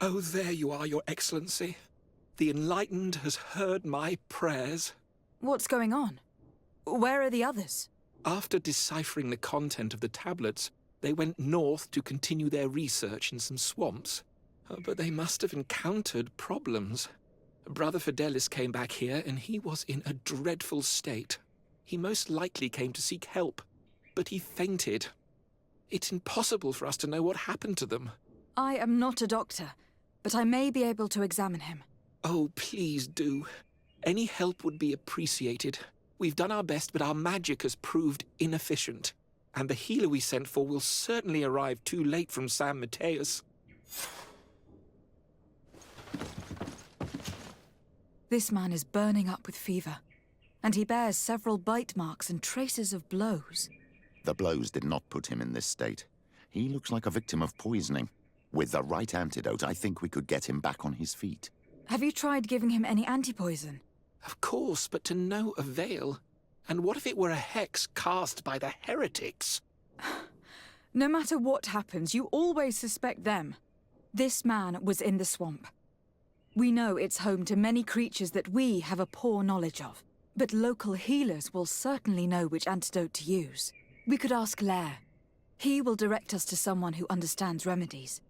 Oh, there you are, Your Excellency. The Enlightened has heard my prayers. What's going on? Where are the others? After deciphering the content of the tablets, they went north to continue their research in some swamps. But they must have encountered problems. Brother Fidelis came back here, and he was in a dreadful state. He most likely came to seek help, but he fainted. It's impossible for us to know what happened to them. I am not a doctor, but I may be able to examine him. Oh, please do. Any help would be appreciated. We've done our best, but our magic has proved inefficient. And the healer we sent for will certainly arrive too late from San Mateus. This man is burning up with fever, and he bears several bite marks and traces of blows. The blows did not put him in this state. He looks like a victim of poisoning. With the right antidote, I think we could get him back on his feet. Have you tried giving him any antipoison? Of course, but to no avail. And what if it were a hex cast by the heretics? No matter what happens, you always suspect them. This man was in the swamp. We know it's home to many creatures that we have a poor knowledge of. But local healers will certainly know which antidote to use. We could ask Lair. He will direct us to someone who understands remedies.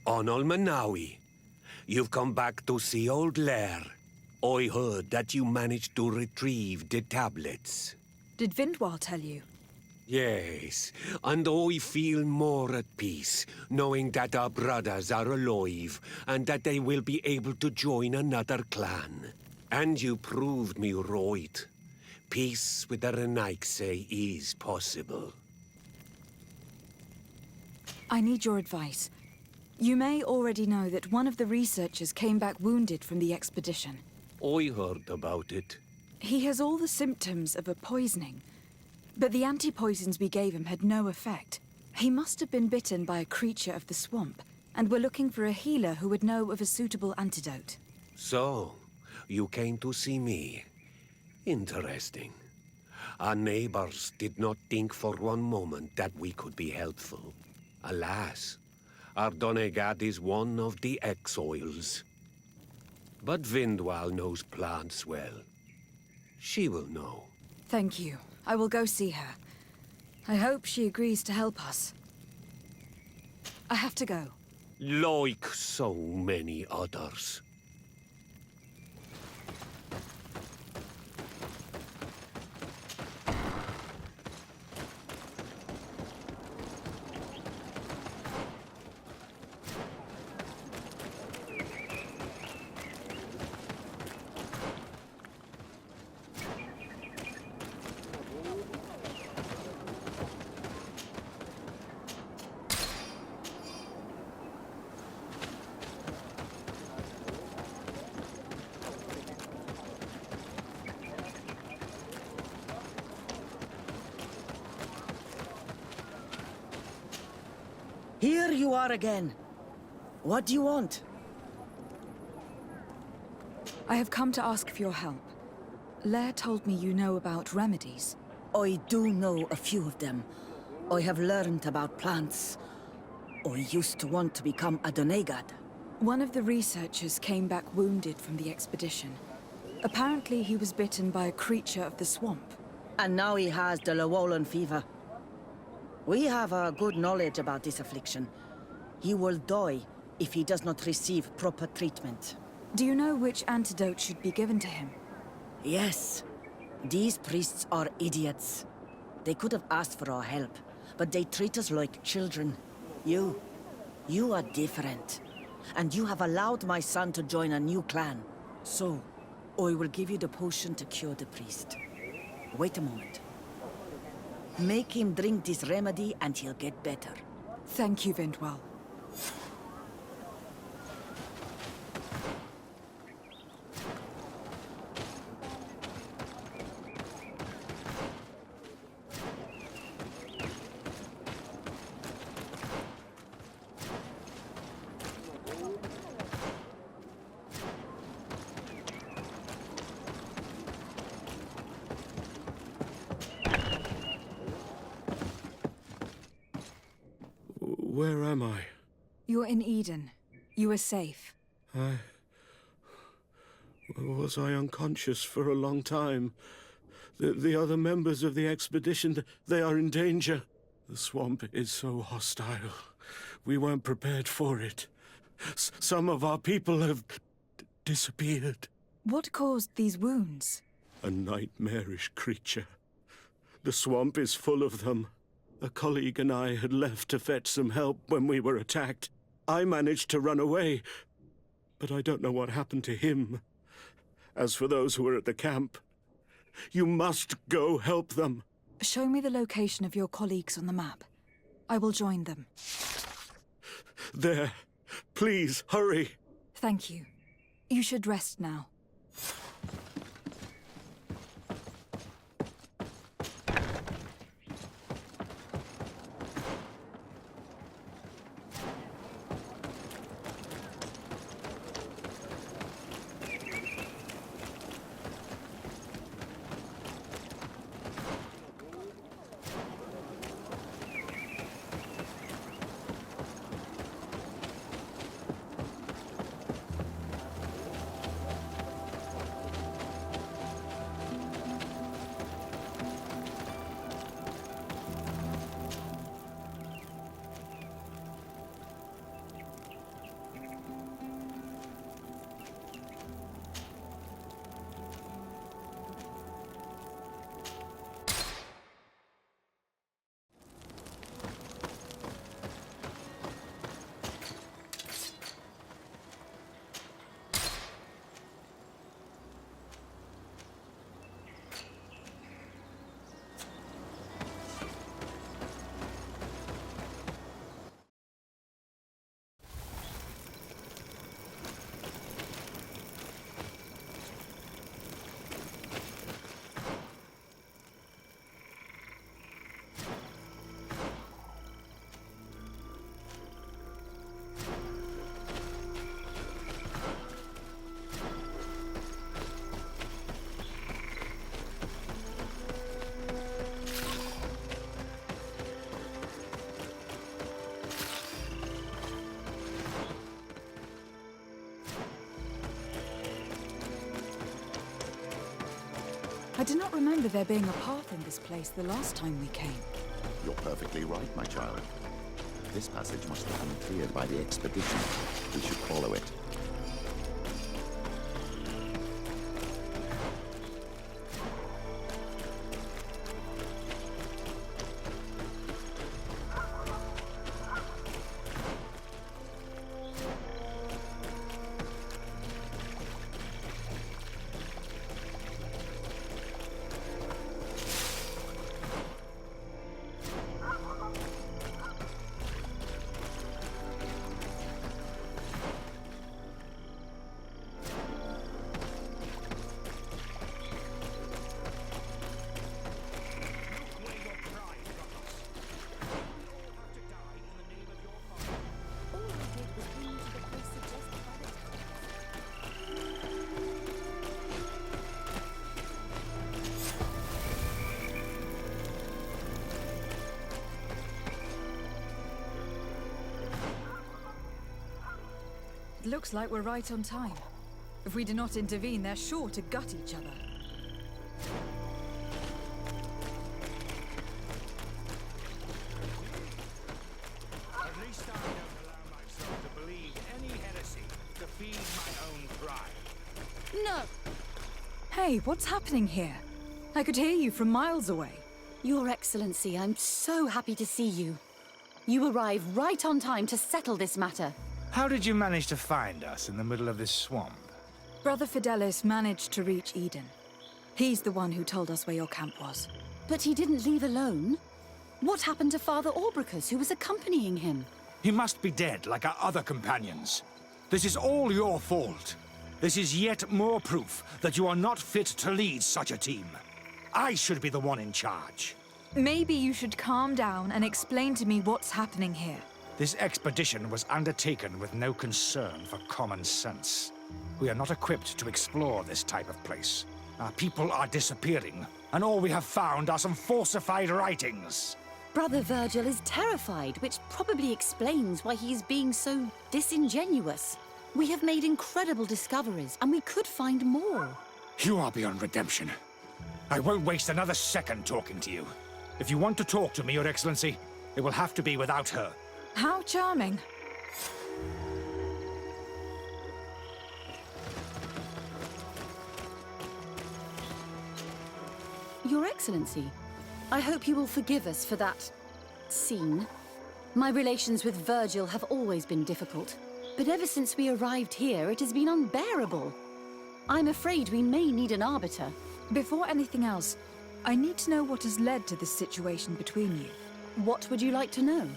Onol Manawi, you've come back to see old Lair. I heard that you managed to retrieve the tablets. Did Vindwal tell you? Yes, and I feel more at peace, knowing that our brothers are alive, and that they will be able to join another clan. And you proved me right. Peace with the Renaigse is possible. I need your advice. You may already know that one of the researchers came back wounded from the expedition. I heard about it. He has all the symptoms of a poisoning, but the anti-poisons we gave him had no effect. He must have been bitten by a creature of the swamp, and we're looking for a healer who would know of a suitable antidote. So, you came to see me. Interesting. Our neighbors did not think for one moment that we could be helpful. Alas, our Donegad is one of the exiles. But Vindwal knows plants well. She will know. Thank you. I will go see her. I hope she agrees to help us. I have to go. Like so many others. Here you are again. What do you want? I have come to ask for your help. Lair told me you know about remedies. I do know a few of them. I have learned about plants. I used to want to become a Donegad. One of the researchers came back wounded from the expedition. Apparently he was bitten by a creature of the swamp. And now he has the Llewellyn fever. We have a good knowledge about this affliction. He will die if he does not receive proper treatment. Do you know which antidote should be given to him? Yes. These priests are idiots. They could have asked for our help, but they treat us like children. You are different. and you have allowed my son to join a new clan. So, I will give you the potion to cure the priest. Wait a moment. Make him drink this remedy and he'll get better. Thank you, Vindwell. Where am I? You're in Eden. You are safe. Was I unconscious for a long time? The other members of the expedition, they are in danger. The swamp is so hostile. We weren't prepared for it. Some of our people have disappeared. What caused these wounds? A nightmarish creature. The swamp is full of them. A colleague and I had left to fetch some help when we were attacked. I managed to run away, but I don't know what happened to him. As for those who are at the camp, you must go help them. Show me the location of your colleagues on the map. I will join them. There. Please, hurry. Thank you. You should rest now. I do not remember there being a path in this place the last time we came. You're perfectly right, my child. This passage must have been cleared by the expedition. We should follow it. It looks like we're right on time. If we do not intervene, they're sure to gut each other. At least I don't allow myself to believe any heresy to feed my own pride. No! Hey, what's happening here? I could hear you from miles away. Your Excellency, I'm so happy to see you. You arrive right on time to settle this matter. How did you manage to find us in the middle of this swamp? Brother Fidelis managed to reach Eden. He's the one who told us where your camp was. But he didn't leave alone. What happened to Father Orbricus, who was accompanying him? He must be dead, like our other companions. This is all your fault. This is yet more proof that you are not fit to lead such a team. I should be the one in charge. Maybe you should calm down and explain to me what's happening here. This expedition was undertaken with no concern for common sense. We are not equipped to explore this type of place. Our people are disappearing, and all we have found are some falsified writings. Brother Virgil is terrified, which probably explains why he is being so disingenuous. We have made incredible discoveries, and we could find more. You are beyond redemption. I won't waste another second talking to you. If you want to talk to me, Your Excellency, it will have to be without her. How charming. Your Excellency, I hope you will forgive us for that scene. My relations with Virgil have always been difficult, but ever since we arrived here, it has been unbearable. I'm afraid we may need an arbiter. Before anything else, I need to know what has led to this situation between you. What would you like to know?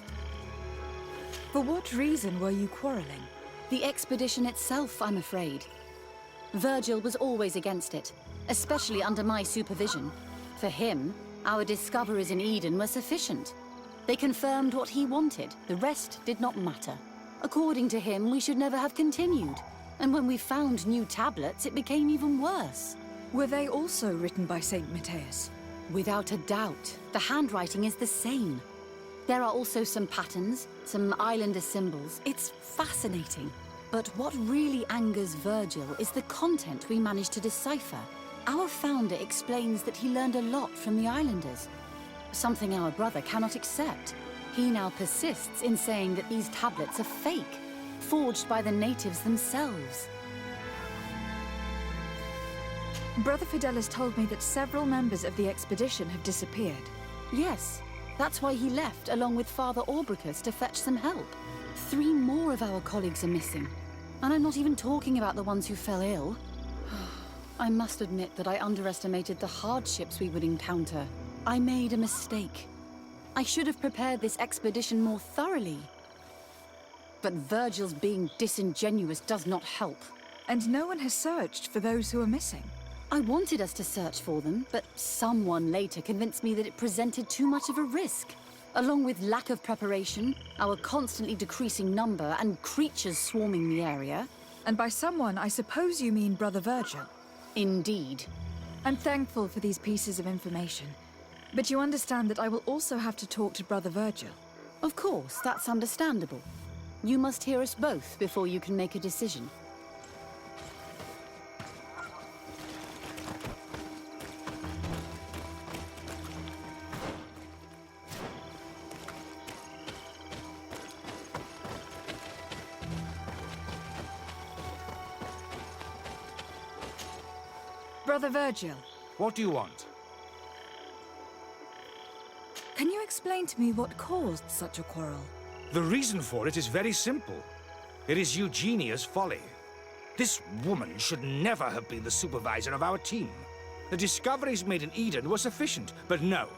For what reason were you quarreling? The expedition itself, I'm afraid. Virgil was always against it, especially under my supervision. For him, our discoveries in Eden were sufficient. They confirmed what he wanted. The rest did not matter. According to him, we should never have continued. And when we found new tablets, it became even worse. Were they also written by Saint Matthias? Without a doubt. The handwriting is the same. There are also some patterns, some islander symbols. It's fascinating. But what really angers Virgil is the content we managed to decipher. Our founder explains that he learned a lot from the islanders. Something our brother cannot accept. He now persists in saying that these tablets are fake, forged by the natives themselves. Brother Fidelis told me that several members of the expedition have disappeared. Yes, that's why he left along with Father Orbricus to fetch some help. 3 more of our colleagues are missing. And I'm not even talking about the ones who fell ill. I must admit that I underestimated the hardships we would encounter. I made a mistake. I should have prepared this expedition more thoroughly. But Virgil's being disingenuous does not help. And no one has searched for those who are missing. I wanted us to search for them, but someone later convinced me that it presented too much of a risk. Along with lack of preparation, our constantly decreasing number, and creatures swarming the area. And by someone, I suppose you mean Brother Virgil. Indeed. I'm thankful for these pieces of information. But you understand that I will also have to talk to Brother Virgil. Of course, that's understandable. You must hear us both before you can make a decision. Brother Virgil, What do you want? can you explain to me what caused such a quarrel? The reason for it is very simple. It is Eugenia's folly. This woman should never have been the supervisor of our team. The discoveries made in Eden were sufficient, but no.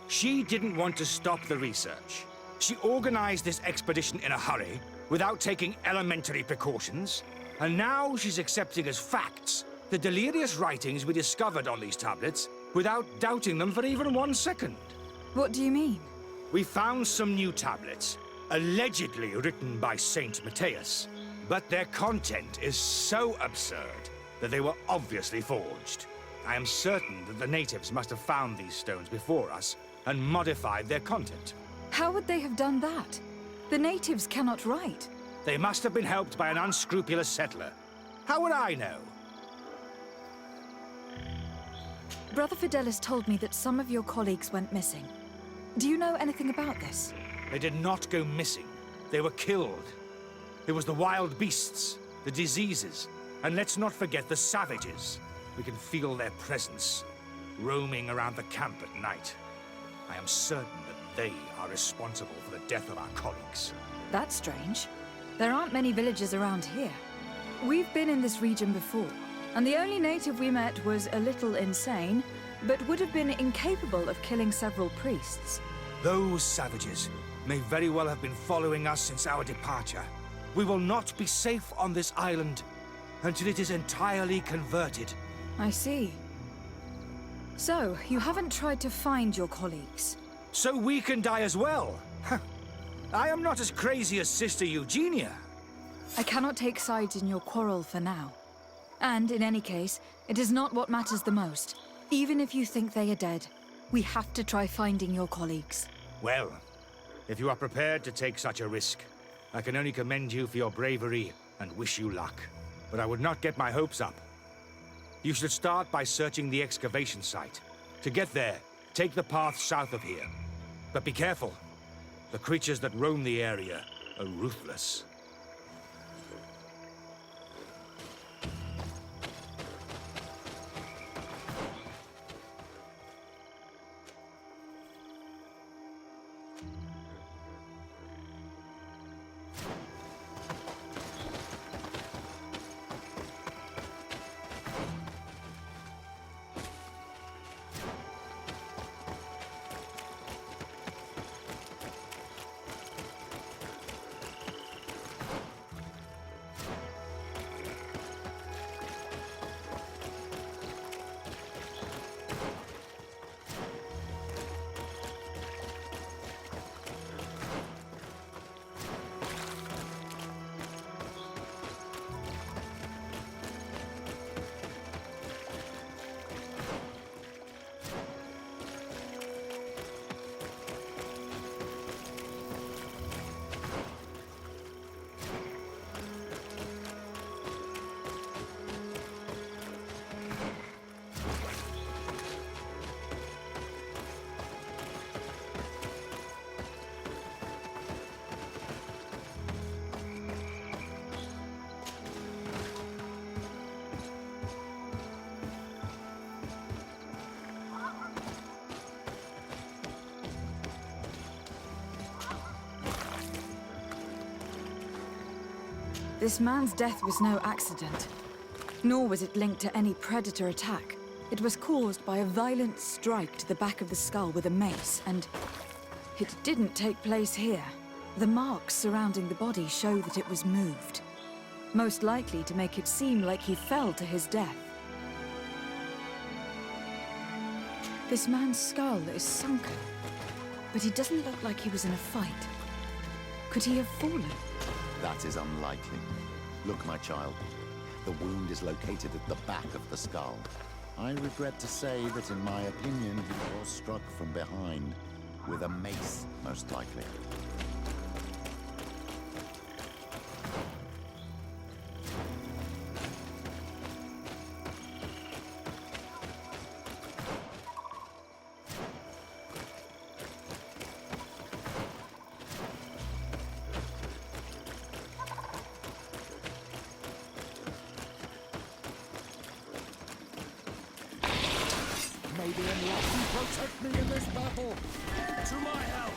She didn't want to stop the research. She organized this expedition in a hurry, without taking elementary precautions, and now she's accepting as facts the delirious writings we discovered on these tablets, without doubting them for even 1 second. What do you mean? We found some new tablets, allegedly written by Saint Matthias, but their content is so absurd that they were obviously forged. I am certain that the natives must have found these stones before us and modified their content. How would they have done that? The natives cannot write. They must have been helped by an unscrupulous settler. How would I know? Brother Fidelis told me that some of your colleagues went missing. Do you know anything about this? They did not go missing. They were killed. It was the wild beasts, the diseases, and let's not forget the savages. We can feel their presence, roaming around the camp at night. I am certain that they are responsible for the death of our colleagues. That's strange. There aren't many villages around here. We've been in this region before, and the only native we met was a little insane, but would have been incapable of killing several priests. Those savages may very well have been following us since our departure. We will not be safe on this island until it is entirely converted. I see. So, you haven't tried to find your colleagues? So we can die as well. I am not as crazy as Sister Eugenia. I cannot take sides in your quarrel for now. And in any case, it is not what matters the most. Even if you think they are dead, we have to try finding your colleagues. Well, if you are prepared to take such a risk, I can only commend you for your bravery and wish you luck. But I would not get my hopes up. You should start by searching the excavation site. To get there, take the path south of here. But be careful. The creatures that roam the area are ruthless. This man's death was no accident, nor was it linked to any predator attack. It was caused by a violent strike to the back of the skull with a mace, and it didn't take place here. The marks surrounding the body show that it was moved, most likely to make it seem like he fell to his death. This man's skull is sunken, but he doesn't look like he was in a fight. Could he have fallen? That is unlikely. Look, my child. The wound is located at the back of the skull. I regret to say that, in my opinion, he was struck from behind. With a mace, most likely. May the enlightened protect me in this battle. To my help.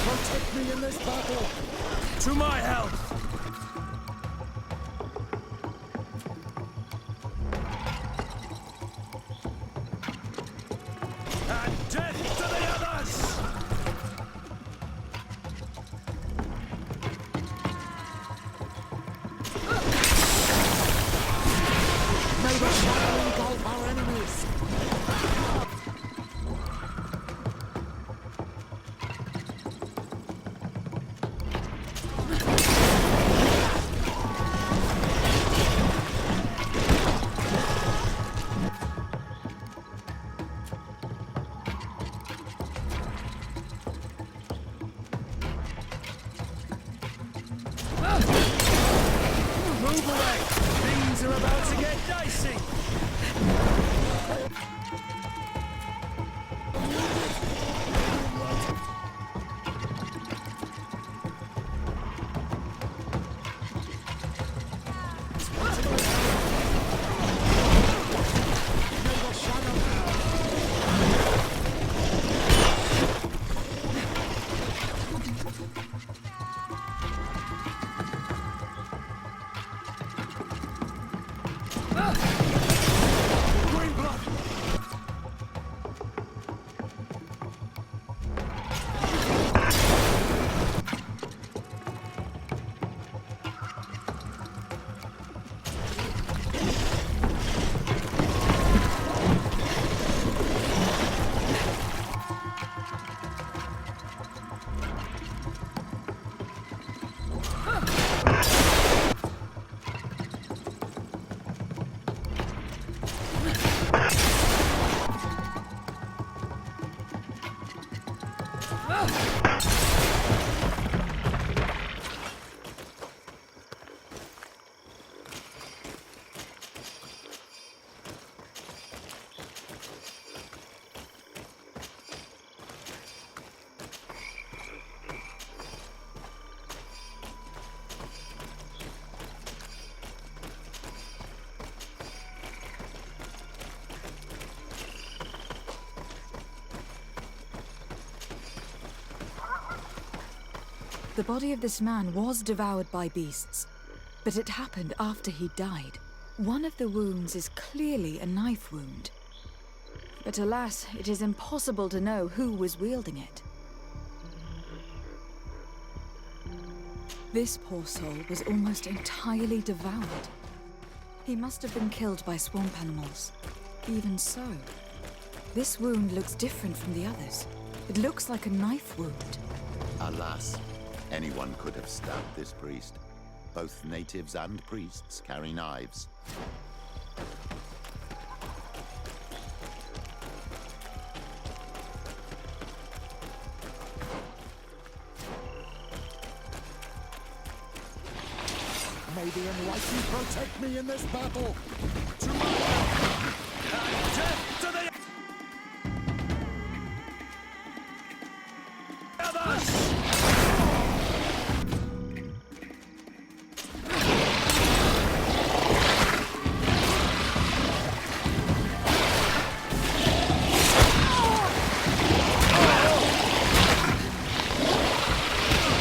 Protect me in this battle! To my help! And death to the others! May the shadow engulf our enemies! Move away! Things are about to get dicey! Green blood! The body of this man was devoured by beasts, but it happened after he died. One of the wounds is clearly a knife wound. But alas, it is impossible to know who was wielding it. This poor soul was almost entirely devoured. He must have been killed by swamp animals. Even so, this wound looks different from the others. It looks like a knife wound. Alas, anyone could have stabbed this priest. Both natives and priests carry knives. May the enlightened protect me in this battle! To my help! And death to the others!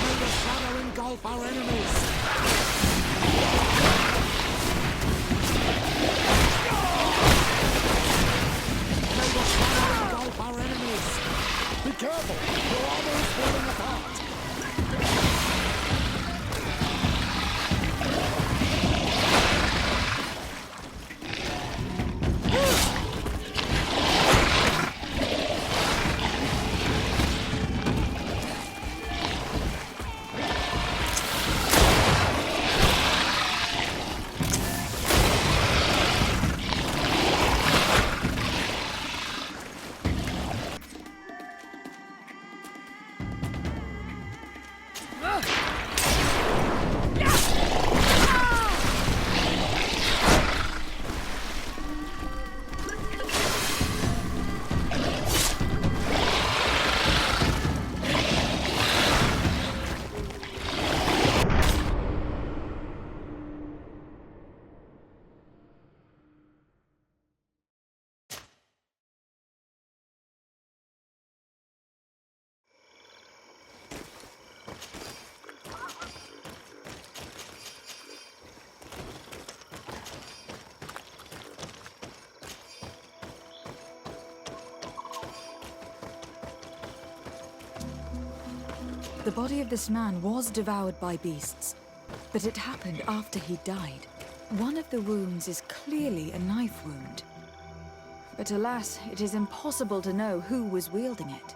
May the shadow engulf our enemies! The body of this man was devoured by beasts, but it happened after he died. One of the wounds is clearly a knife wound. But alas, it is impossible to know who was wielding it.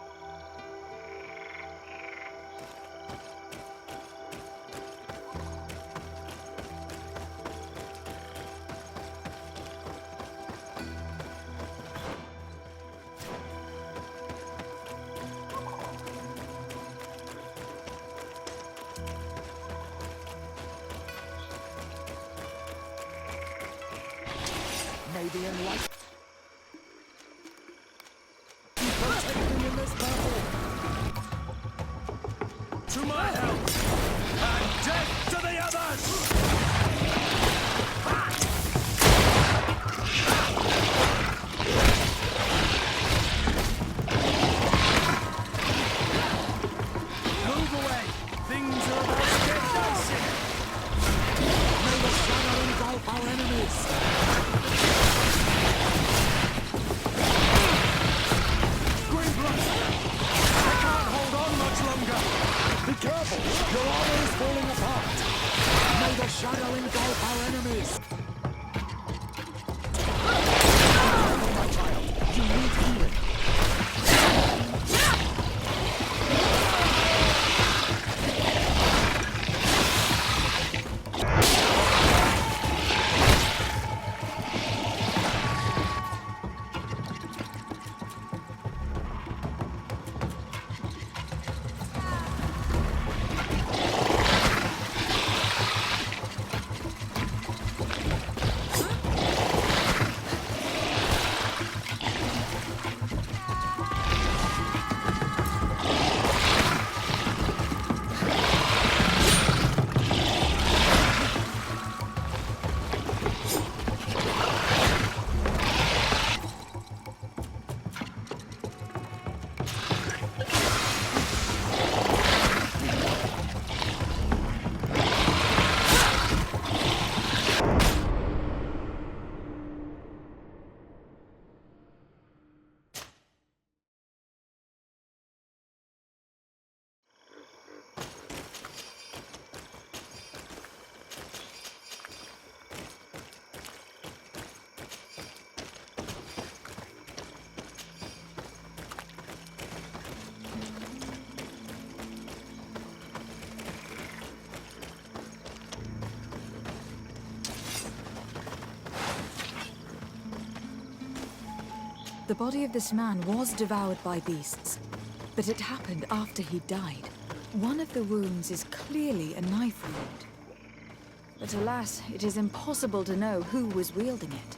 Maybe enlighten. Protect me in this battle. To my help, and death to the others! Move away! Things are about to get dicey! May the shadow engulf our enemies! Be careful! Your armor is falling apart! May the shadow engulf our enemies! Oh, my child! You need healing! The body of this man was devoured by beasts, but it happened after he died. One of the wounds is clearly a knife wound. But alas, it is impossible to know who was wielding it.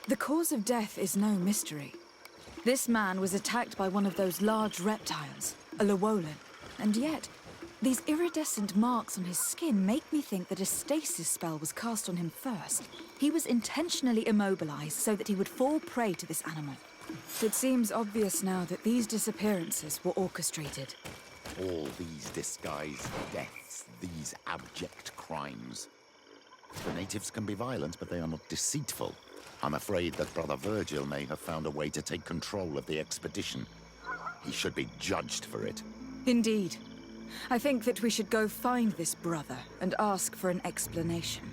The cause of death is no mystery. This man was attacked by one of those large reptiles, a Llewellyn, and yet, these iridescent marks on his skin make me think that a stasis spell was cast on him first. He was intentionally immobilized so that he would fall prey to this animal. It seems obvious now that these disappearances were orchestrated. All these disguised deaths, these abject crimes. The natives can be violent, but they are not deceitful. I'm afraid that Brother Virgil may have found a way to take control of the expedition. He should be judged for it. Indeed. I think that we should go find this brother and ask for an explanation.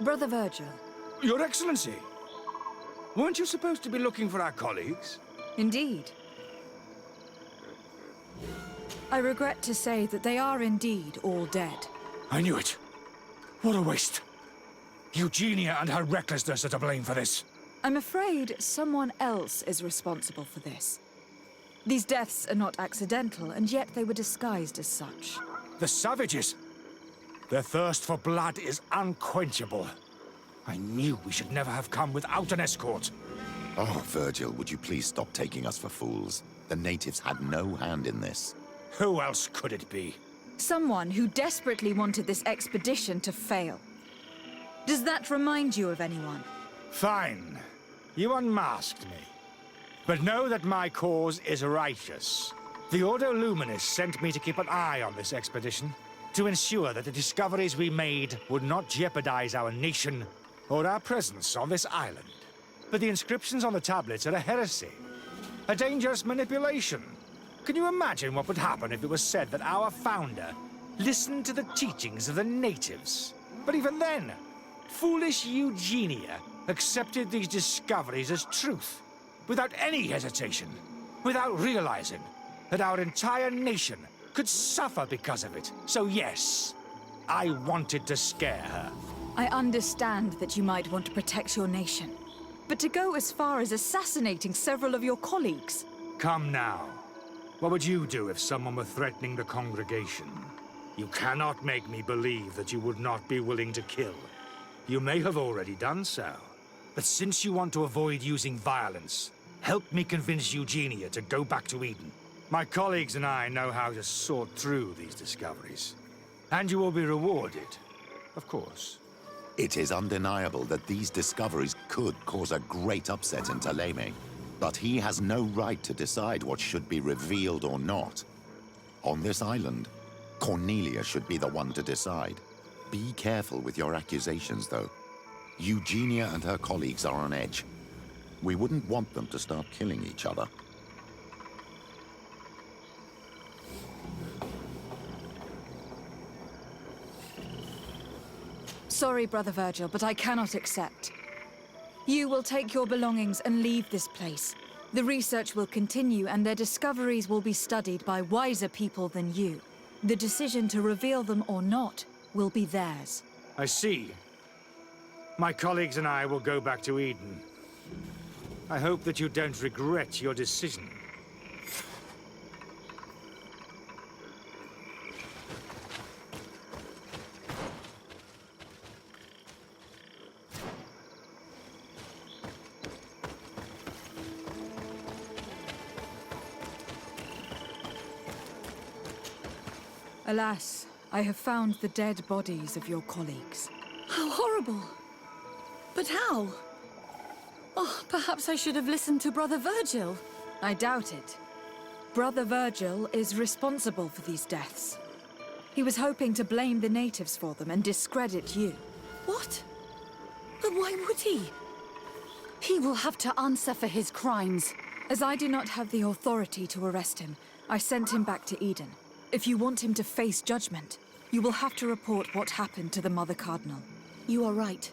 Brother Virgil. Your Excellency! Weren't you supposed to be looking for our colleagues? Indeed. I regret to say that they are indeed all dead. I knew it. What a waste. Eugenia and her recklessness are to blame for this. I'm afraid someone else is responsible for this. These deaths are not accidental, and yet they were disguised as such. The savages! Their thirst for blood is unquenchable. I knew we should never have come without an escort. Oh, Virgil, would you please stop taking us for fools? The natives had no hand in this. Who else could it be? Someone who desperately wanted this expedition to fail. Does that remind you of anyone? Fine. You unmasked me. But know that my cause is righteous. The Ordo Luminis sent me to keep an eye on this expedition, to ensure that the discoveries we made would not jeopardize our nation or our presence on this island. But the inscriptions on the tablets are a heresy, a dangerous manipulation. Can you imagine what would happen if it was said that our founder listened to the teachings of the natives? But even then, foolish Eugenia accepted these discoveries as truth, without any hesitation, without realizing that our entire nation could suffer because of it. So yes, I wanted to scare her. I understand that you might want to protect your nation, but to go as far as assassinating several of your colleagues... Come now. What would you do if someone were threatening the congregation? You cannot make me believe that you would not be willing to kill. You may have already done so. But since you want to avoid using violence, help me convince Eugenia to go back to Eden. My colleagues and I know how to sort through these discoveries. And you will be rewarded, of course. It is undeniable that these discoveries could cause a great upset in Ptolemy. But he has no right to decide what should be revealed or not. On this island, Cornelia should be the one to decide. Be careful with your accusations, though. Eugenia and her colleagues are on edge. We wouldn't want them to start killing each other. Sorry, Brother Virgil, but I cannot accept. You will take your belongings and leave this place. The research will continue, and their discoveries will be studied by wiser people than you. The decision to reveal them or not will be theirs. I see. My colleagues and I will go back to Eden. I hope that you don't regret your decision. Alas, I have found the dead bodies of your colleagues. How horrible! But how? Oh, perhaps I should have listened to Brother Virgil. I doubt it. Brother Virgil is responsible for these deaths. He was hoping to blame the natives for them and discredit you. What? But why would he? He will have to answer for his crimes. As I do not have the authority to arrest him, I sent him back to Eden. If you want him to face judgment, you will have to report what happened to the Mother Cardinal. You are right.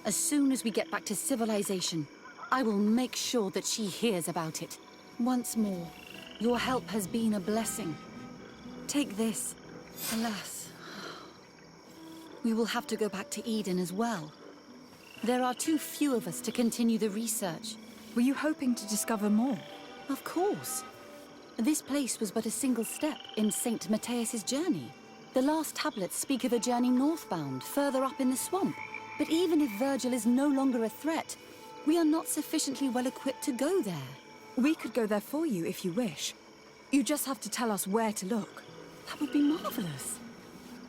As soon as we get back to civilization, I will make sure that she hears about it. Once more, your help has been a blessing. Take this. Alas. We will have to go back to Eden as well. There are too few of us to continue the research. Were you hoping to discover more? Of course. This place was but a single step in St. Matthias's journey. The last tablets speak of a journey northbound, further up in the swamp. But even if Virgil is no longer a threat, we are not sufficiently well equipped to go there. We could go there for you if you wish. You just have to tell us where to look. That would be marvelous.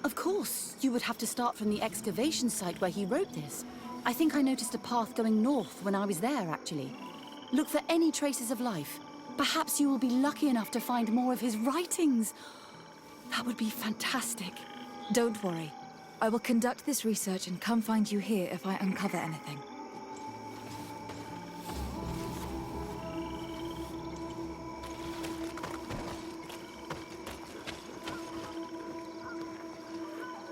Of course, you would have to start from the excavation site where he wrote this. I think I noticed a path going north when I was there, actually. Look for any traces of life. Perhaps you will be lucky enough to find more of his writings. That would be fantastic. Don't worry. I will conduct this research and come find you here if I uncover anything.